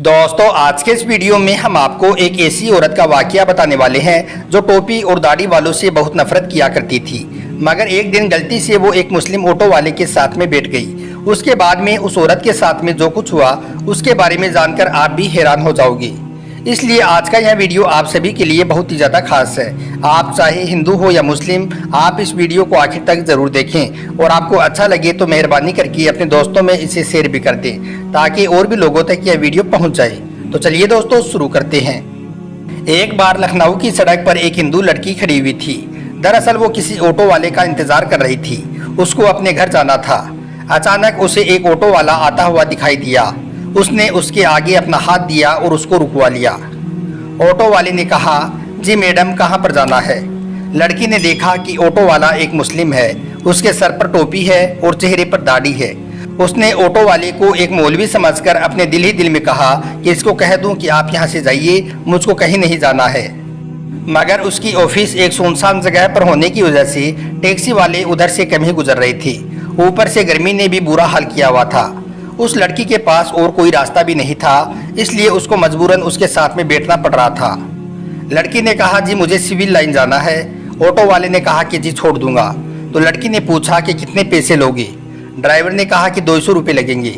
दोस्तों आज के इस वीडियो में हम आपको एक ऐसी औरत का वाकया बताने वाले हैं जो टोपी और दाढ़ी वालों से बहुत नफरत किया करती थी, मगर एक दिन गलती से वो एक मुस्लिम ऑटो वाले के साथ में बैठ गई। उसके बाद में उस औरत के साथ में जो कुछ हुआ उसके बारे में जानकर आप भी हैरान हो जाओगे। इसलिए आज का यह वीडियो आप सभी के लिए बहुत ही ज़्यादा खास है। आप चाहे हिंदू हो या मुस्लिम, आप इस वीडियो को आखिर तक ज़रूर देखें और आपको अच्छा लगे तो मेहरबानी करके अपने दोस्तों में इसे शेयर भी कर दें ताकि और भी लोगों तक यह वीडियो पहुंच जाए। तो चलिए दोस्तों शुरू करते हैं। एक बार लखनऊ की सड़क पर एक हिंदू लड़की खड़ी हुई थी। दरअसल वो किसी ऑटो वाले का इंतजार कर रही थी। उसको अपने घर जाना था। अचानक उसे एक ऑटो वाला आता हुआ दिखाई दिया। उसने उसके आगे अपना हाथ दिया और उसको रुकवा लिया। ऑटो वाले ने कहा, जी मैडम कहाँ पर जाना है? लड़की ने देखा कि ऑटो वाला एक मुस्लिम है। उसके सर पर टोपी है और चेहरे पर दाढ़ी है। उसने ऑटो वाले को एक मौलवी समझकर अपने दिल ही दिल में कहा कि इसको कह दूं कि आप यहाँ से जाइए, मुझको कहीं नहीं जाना है। मगर उसकी ऑफिस एक सुनसान जगह पर होने की वजह से टैक्सी वाले उधर से कम ही गुजर रहे थे। ऊपर से गर्मी ने भी बुरा हाल किया हुआ था। उस लड़की के पास और कोई रास्ता भी नहीं था, इसलिए उसको मजबूरन उसके साथ में बैठना पड़ रहा था। लड़की ने कहा, जी मुझे सिविल लाइन जाना है। ऑटो वाले ने कहा कि जी छोड़ दूंगा। तो लड़की ने पूछा कि कितने पैसे लोगे? ड्राइवर ने कहा कि 200 रुपये लगेंगे।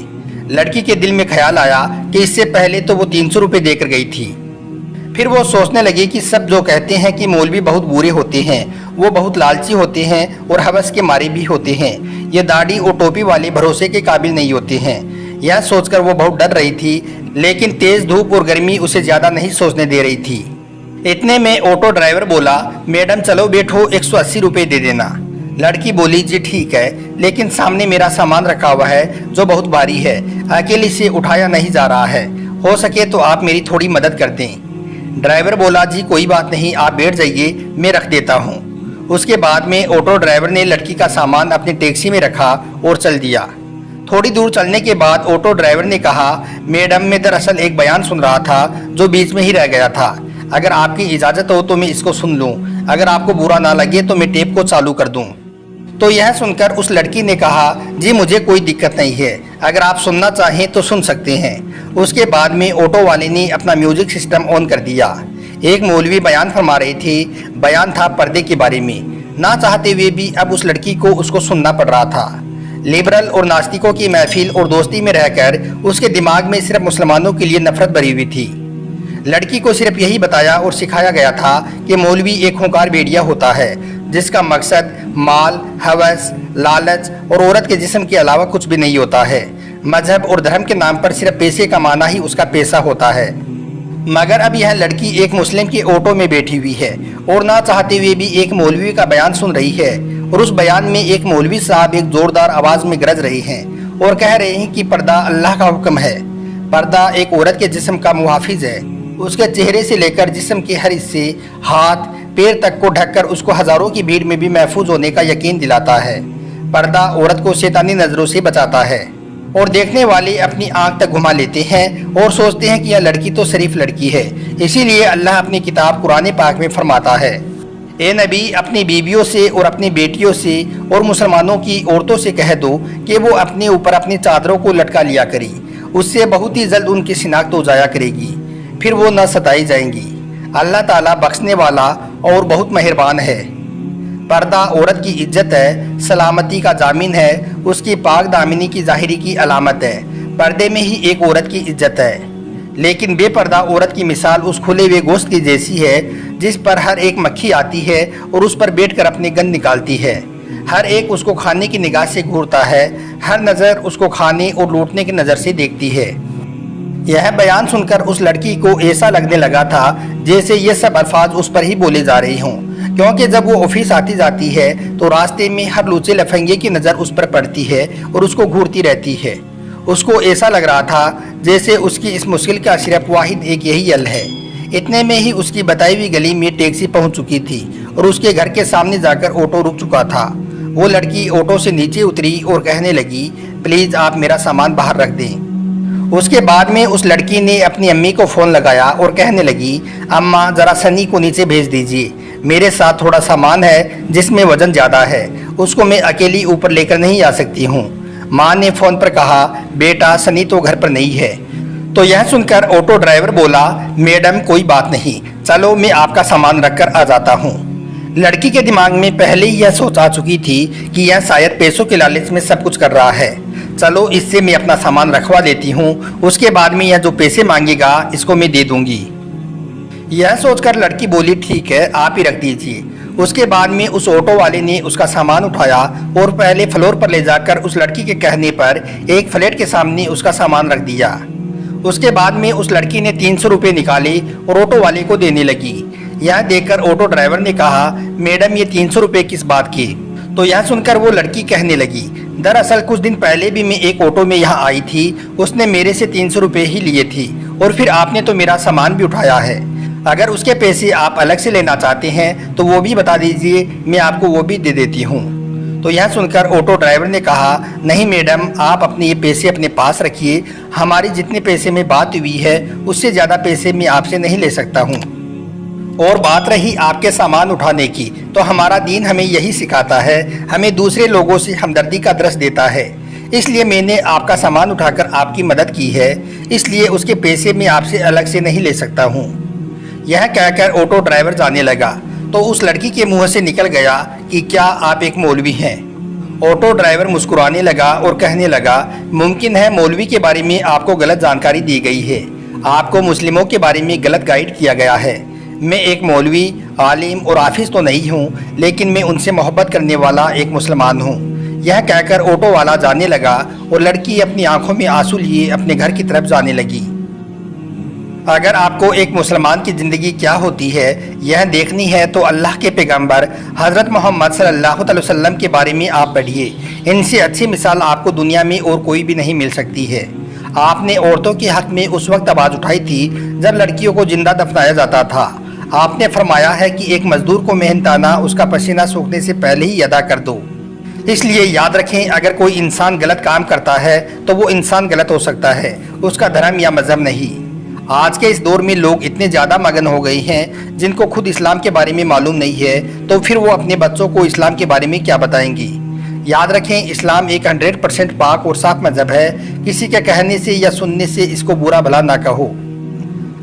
लड़की के दिल में ख्याल आया कि इससे पहले तो वो 300 रुपये देकर गई थी। फिर वो सोचने लगी कि सब जो कहते हैं कि मौलवी बहुत बुरे होते हैं, वो बहुत लालची होते हैं और हवस के मारे भी होते हैं। ये दाढ़ी और टोपी वाले भरोसे के काबिल नहीं होते हैं। यह सोचकर वो बहुत डर रही थी, लेकिन तेज धूप और गर्मी उसे ज़्यादा नहीं सोचने दे रही थी। इतने में ऑटो ड्राइवर बोला, मैडम चलो बैठो, 180 रुपये दे देना। लड़की बोली, जी ठीक है, लेकिन सामने मेरा सामान रखा हुआ है जो बहुत भारी है, अकेले से उठाया नहीं जा रहा है। हो सके तो आप मेरी थोड़ी मदद कर दें। ड्राइवर बोला, जी कोई बात नहीं, आप बैठ जाइए, मैं रख देता हूँ। उसके बाद में ऑटो ड्राइवर ने लड़की का सामान अपनी टैक्सी में रखा और चल दिया। थोड़ी दूर चलने के बाद ऑटो ड्राइवर ने कहा, मैडम मैं दरअसल एक बयान सुन रहा था जो बीच में ही रह गया था। अगर आपकी इजाज़त हो तो मैं इसको सुन लूँ, अगर आपको बुरा ना लगे तो मैं टेप को चालू कर दूँ। तो यह सुनकर उस लड़की ने कहा, जी मुझे कोई दिक्कत नहीं है, अगर आप सुनना चाहें तो सुन सकते हैं। उसके बाद में ऑटो वाले ने अपना म्यूजिक सिस्टम ऑन कर दिया। एक मौलवी बयान फरमा रहे थे। बयान था पर्दे के बारे में। ना चाहते हुए भी अब उस लड़की को उसको सुनना पड़ रहा था। लिबरल और नास्तिकों की महफिल और दोस्ती में रहकर उसके दिमाग में सिर्फ मुसलमानों के लिए नफरत भरी हुई थी। लड़की को सिर्फ यही बताया और सिखाया गया था कि मौलवी एक खूंखार भेड़िया होता है जिसका मकसद माल, हवस, लालच और औरत के जिस्म के अलावा कुछ भी नहीं होता है। मजहब और धर्म के नाम पर सिर्फ पैसे कमाना ही उसका पैसा होता है। मगर अब यह लड़की एक मुस्लिम के ऑटो में बैठी हुई है और ना चाहते हुए भी एक मौलवी का बयान सुन रही है। और उस बयान में एक मौलवी साहब एक जोरदार आवाज़ में गरज रहे हैं और कह रहे हैं कि पर्दा अल्लाह का हुक्म है। पर्दा एक औरत के जिस्म का मुहाफिज है। उसके चेहरे से लेकर जिस्म के हर हिस्से, हाथ पैर तक को ढककर उसको हजारों की भीड़ में भी महफूज होने का यकीन दिलाता है। पर्दा औरत को शैतानी नज़रों से बचाता है और देखने वाले अपनी आंख तक घुमा लेते हैं और सोचते हैं कि यह लड़की तो शरीफ लड़की है। इसीलिए अल्लाह अपनी किताब कुरान पाक में फरमाता है, ए नबी अपनी बीवियों से और अपनी बेटियों से और मुसलमानों की औरतों से कह दो कि वो अपने ऊपर अपनी चादरों को लटका लिया करी। उससे बहुत ही जल्द उनकी शिनाख्त हो जाया करेगी, फिर वो न सताई जाएंगी। अल्लाह ताला बख्शने वाला और बहुत मेहरबान है। पर्दा औरत की इज्जत है, सलामती का जामिन है, उसकी पाक दामिनी की ज़ाहिरी की अलामत है। पर्दे में ही एक औरत की इज्जत है। लेकिन बेपर्दा औरत की मिसाल उस खुले हुए गोश्त की जैसी है जिस पर हर एक मक्खी आती है और उस पर बैठकर अपनी गंध निकालती है। हर एक उसको खाने की निगाह से घूरता है। हर नज़र उसको खाने और लूटने की नज़र से देखती है। यह बयान सुनकर उस लड़की को ऐसा लगने लगा था जैसे ये सब अल्फाज उस पर ही बोले जा रहे हों, क्योंकि जब वो ऑफिस आती जाती है तो रास्ते में हर लूचे लफंगे की नज़र उस पर पड़ती है और उसको घूरती रहती है। उसको ऐसा लग रहा था जैसे उसकी इस मुश्किल का सिर्फ वाहिद एक यही हल है। इतने में ही उसकी बताई हुई गली में टैक्सी पहुंच चुकी थी और उसके घर के सामने जाकर ऑटो रुक चुका था। वो लड़की ऑटो से नीचे उतरी और कहने लगी, प्लीज़ आप मेरा सामान बाहर रख दें। उसके बाद में उस लड़की ने अपनी अम्मी को फ़ोन लगाया और कहने लगी, अम्मा ज़रा सनी को नीचे भेज दीजिए, मेरे साथ थोड़ा सामान है जिसमें वज़न ज़्यादा है, उसको मैं अकेली ऊपर लेकर नहीं आ सकती हूँ। माँ ने फ़ोन पर कहा, बेटा सनी तो घर पर नहीं है, तो यह सुनकर ऑटो ड्राइवर बोला, मैडम कोई बात नहीं, चलो मैं आपका सामान रखकर आ जाता हूँ। लड़की के दिमाग में पहले ही यह सोच आ चुकी थी कि यह शायद पैसों के लालच में सब कुछ कर रहा है। चलो इससे मैं अपना सामान रखवा लेती हूँ, उसके बाद में यह जो पैसे मांगेगा इसको मैं दे दूंगी। यह सोचकर लड़की बोली, ठीक है आप ही रख दीजिए। उसके बाद में उस ऑटो वाले ने उसका सामान उठाया और पहले फ्लोर पर ले जाकर उस लड़की के कहने पर एक फ्लैट के सामने उसका सामान रख दिया। उसके बाद में उस लड़की ने 300 रुपये निकाले और ऑटो वाले को देने लगी। यह देखकर ऑटो ड्राइवर ने कहा, मैडम ये 300 रुपये किस बात के? तो यह सुनकर वो लड़की कहने लगी, दरअसल कुछ दिन पहले भी मैं एक ऑटो में यहाँ आई थी, उसने मेरे से 300 रुपये ही लिए थी और फिर आपने तो मेरा सामान भी उठाया है। अगर उसके पैसे आप अलग से लेना चाहते हैं तो वो भी बता दीजिए, मैं आपको वो भी दे देती हूँ। तो यह सुनकर ऑटो ड्राइवर ने कहा, नहीं मैडम आप अपने ये पैसे अपने पास रखिए, हमारी जितने पैसे में बात हुई है उससे ज़्यादा पैसे मैं आपसे नहीं ले सकता हूँ। और बात रही आपके सामान उठाने की, तो हमारा दीन हमें यही सिखाता है, हमें दूसरे लोगों से हमदर्दी का दर्स देता है, इसलिए मैंने आपका सामान उठाकर आपकी मदद की है, इसलिए उसके पैसे मैं आपसे अलग से नहीं ले सकता हूँ। यह कहकर ऑटो ड्राइवर जाने लगा तो उस लड़की के मुंह से निकल गया कि क्या आप एक मौलवी हैं? ऑटो ड्राइवर मुस्कुराने लगा और कहने लगा, मुमकिन है मौलवी के बारे में आपको गलत जानकारी दी गई है, आपको मुस्लिमों के बारे में गलत गाइड किया गया है। मैं एक मौलवी, आलिम और हाफिज तो नहीं हूँ, लेकिन मैं उनसे मोहब्बत करने वाला एक मुसलमान हूँ। यह कहकर ऑटो वाला जाने लगा और लड़की अपनी आंखों में आंसू लिए अपने घर की तरफ जाने लगी। अगर आपको एक मुसलमान की ज़िंदगी क्या होती है यह देखनी है तो अल्लाह के पैगंबर हज़रत मोहम्मद सल्लल्लाहु अलैहि वसल्लम के बारे में आप पढ़िए। इनसे अच्छी मिसाल आपको दुनिया में और कोई भी नहीं मिल सकती है। आपने औरतों के हक़ में उस वक्त आवाज़ उठाई थी जब लड़कियों को जिंदा दफनाया जाता था। आपने फरमाया है कि एक मजदूर को मेहनताना उसका पसीना सूखने से पहले ही अदा कर दो। इसलिए याद रखें, अगर कोई इंसान गलत काम करता है तो वो इंसान गलत हो सकता है, उसका धर्म या मज़हब नहीं। आज के इस दौर में लोग इतने ज़्यादा मगन हो गए हैं जिनको खुद इस्लाम के बारे में मालूम नहीं है, तो फिर वो अपने बच्चों को इस्लाम के बारे में क्या बताएंगे। याद रखें, इस्लाम एक 100% पाक और साफ मजहब है, किसी के कहने से या सुनने से इसको बुरा भला ना कहो।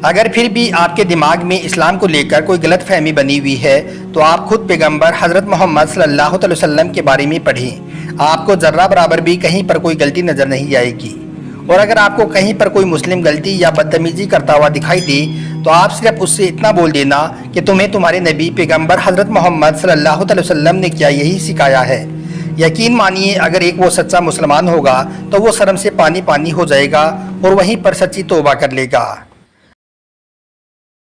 अगर फिर भी आपके दिमाग में इस्लाम को लेकर कोई गलत फहमी बनी हुई है तो आप खुद पैगंबर हज़रत मोहम्मद सल्लल्लाहु अलैहि वसल्लम के बारे में पढ़ें, आपको ज़र्रा बराबर भी कहीं पर कोई गलती नज़र नहीं आएगी। और अगर आपको कहीं पर कोई मुस्लिम गलती या बदतमीजी करता हुआ दिखाई दे तो आप सिर्फ उससे इतना बोल देना कि तुम्हें तुम्हारे नबी पैगंबर हज़रत मोहम्मद सल्लल्लाहु अलैहि वसल्लम ने क्या यही सिखाया है। यकीन मानिए, अगर एक वो सच्चा मुसलमान होगा तो वो शर्म से पानी पानी हो जाएगा और वहीं पर सच्ची तौबा कर लेगा।